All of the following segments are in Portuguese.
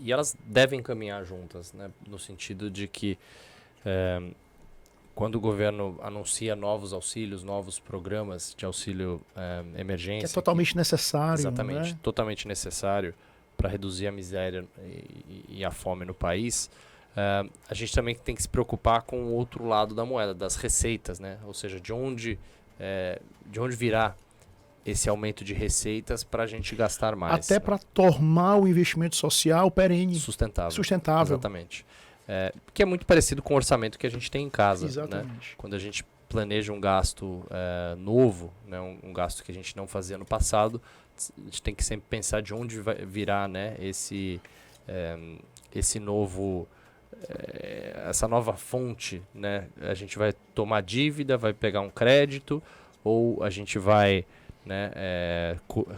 E elas devem caminhar juntas, né? No sentido de que quando o governo anuncia novos auxílios, novos programas de auxílio emergência... Que é totalmente necessário, exatamente, né? totalmente necessário para reduzir a miséria e a fome no país, a gente também tem que se preocupar com o outro lado da moeda, das receitas, né? Ou seja, de onde virá esse aumento de receitas para a gente gastar mais. Até para tornar o investimento social perene. Sustentável. Exatamente. Que é muito parecido com o orçamento que a gente tem em casa. Exatamente. Né? Quando a gente planeja um gasto novo, né? um gasto que a gente não fazia no passado, a gente tem que sempre pensar de onde virá, né? esse novo... essa nova fonte, né? A gente vai tomar dívida, vai pegar um crédito, ou a gente vai, né,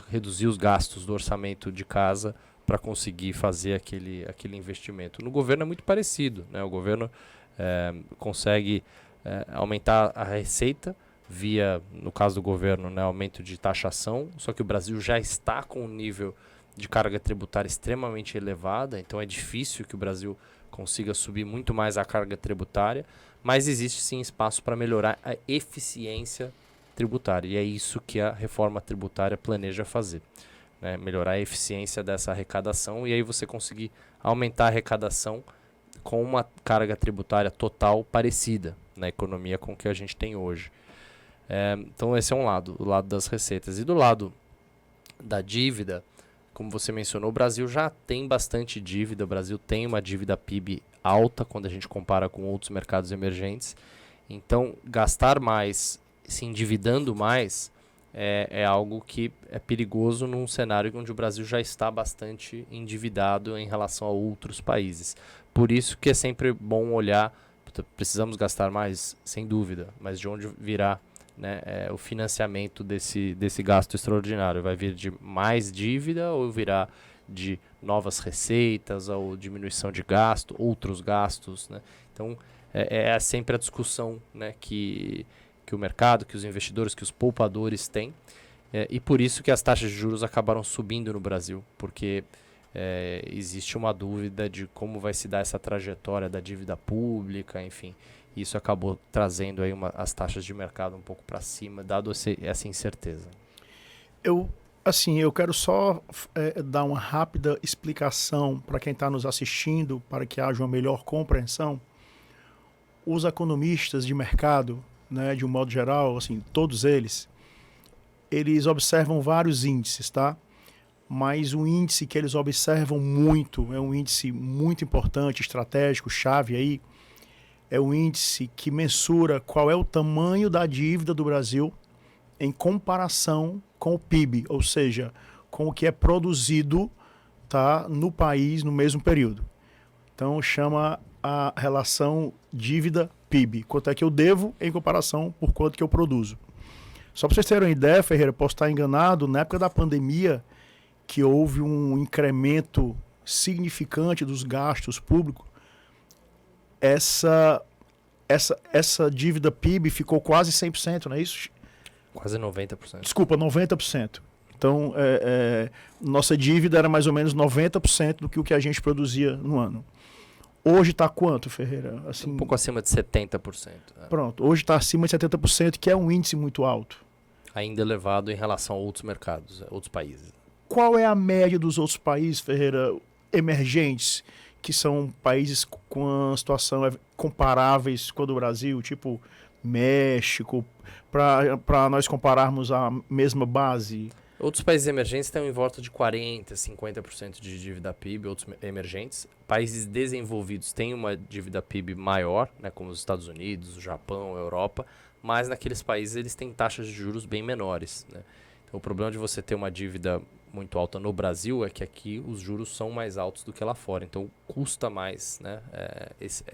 reduzir os gastos do orçamento de casa para conseguir fazer aquele investimento. No governo é muito parecido, né? O governo consegue aumentar a receita via, no caso do governo, né, aumento de taxação, só que o Brasil já está com um nível de carga tributária extremamente elevada, então é difícil que o Brasil consiga subir muito mais a carga tributária, mas existe sim espaço para melhorar a eficiência tributária, e é isso que a reforma tributária planeja fazer, né? Melhorar a eficiência dessa arrecadação, e aí você conseguir aumentar a arrecadação com uma carga tributária total parecida na economia com o que a gente tem hoje. Então esse é um lado, o lado das receitas. E do lado da dívida, como você mencionou, o Brasil já tem bastante dívida, o Brasil tem uma dívida PIB alta quando a gente compara com outros mercados emergentes. Então, gastar mais, se endividando mais, é algo que é perigoso num cenário onde o Brasil já está bastante endividado em relação a outros países. Por isso que é sempre bom olhar, precisamos gastar mais, sem dúvida, mas de onde virá, né, o financiamento desse gasto extraordinário? Vai vir de mais dívida ou virá de novas receitas ou diminuição de gasto, outros gastos, né? Então, é sempre a discussão, né, que o mercado, que os investidores, que os poupadores têm. E por isso que as taxas de juros acabaram subindo no Brasil, porque existe uma dúvida de como vai se dar essa trajetória da dívida pública, enfim. Isso acabou trazendo aí as taxas de mercado um pouco para cima, dado essa incerteza. Eu quero só dar uma rápida explicação para quem está nos assistindo, para que haja uma melhor compreensão. Os economistas de mercado, né, de um modo geral, assim, todos eles observam vários índices, tá? Mas o índice que eles observam muito, é um índice muito importante, estratégico, chave aí, é o índice que mensura qual é o tamanho da dívida do Brasil em comparação com o PIB, ou seja, com o que é produzido, tá, no país no mesmo período. Então chama a relação dívida-PIB. Quanto é que eu devo em comparação por quanto que eu produzo. Só para vocês terem uma ideia, Ferreira, posso estar enganado, na época da pandemia, que houve um incremento significante dos gastos públicos, essa dívida PIB ficou quase 100%, não é isso? Quase 90%. Desculpa, 90%. Então, nossa dívida era mais ou menos 90% do que o que a gente produzia no ano. Hoje está quanto, Ferreira? Assim, um pouco acima de 70%. Pronto, hoje está acima de 70%, que é um índice muito alto. Ainda elevado em relação a outros mercados, outros países. Qual é a média dos outros países, Ferreira, emergentes, que são países com uma situação comparáveis com a do Brasil, tipo México, para nós compararmos a mesma base? Outros países emergentes têm em volta de 40%, 50% de dívida PIB, outros emergentes. Países desenvolvidos têm uma dívida PIB maior, né, como os Estados Unidos, o Japão, a Europa, mas naqueles países eles têm taxas de juros bem menores, né? Então o problema de você ter uma dívida muito alta no Brasil é que aqui os juros são mais altos do que lá fora. Então custa mais, né,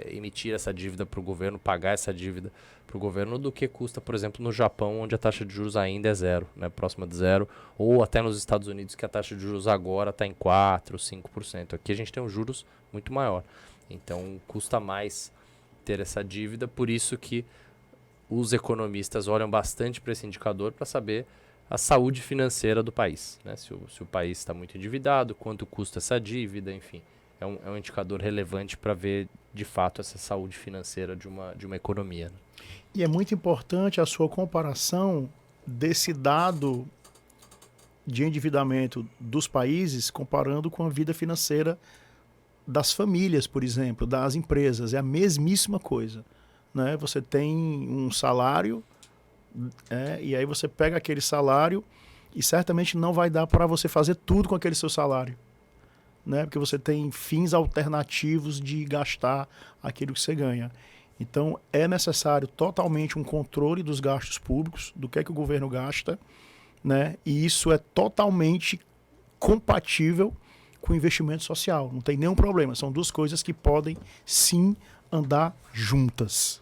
emitir essa dívida para o governo, pagar essa dívida para o governo, do que custa, por exemplo, no Japão, onde a taxa de juros ainda é zero, né, próxima de zero, ou até nos Estados Unidos, que a taxa de juros agora está em 4%, 5%. Aqui a gente tem um juros muito maior. Então custa mais ter essa dívida, por isso que os economistas olham bastante para esse indicador para saber a saúde financeira do país, né? Se o país está muito endividado, quanto custa essa dívida, enfim. é um indicador relevante para ver, de fato, essa saúde financeira de uma economia. Né? E é muito importante a sua comparação desse dado de endividamento dos países comparando com a vida financeira das famílias, por exemplo, das empresas. É a mesmíssima coisa. Né? Você tem um salário, e aí você pega aquele salário e certamente não vai dar para você fazer tudo com aquele seu salário. Né? Porque você tem fins alternativos de gastar aquilo que você ganha. Então, é necessário totalmente um controle dos gastos públicos, do que é que o governo gasta, né? E isso é totalmente compatível com o investimento social. Não tem nenhum problema. São duas coisas que podem, sim, andar juntas.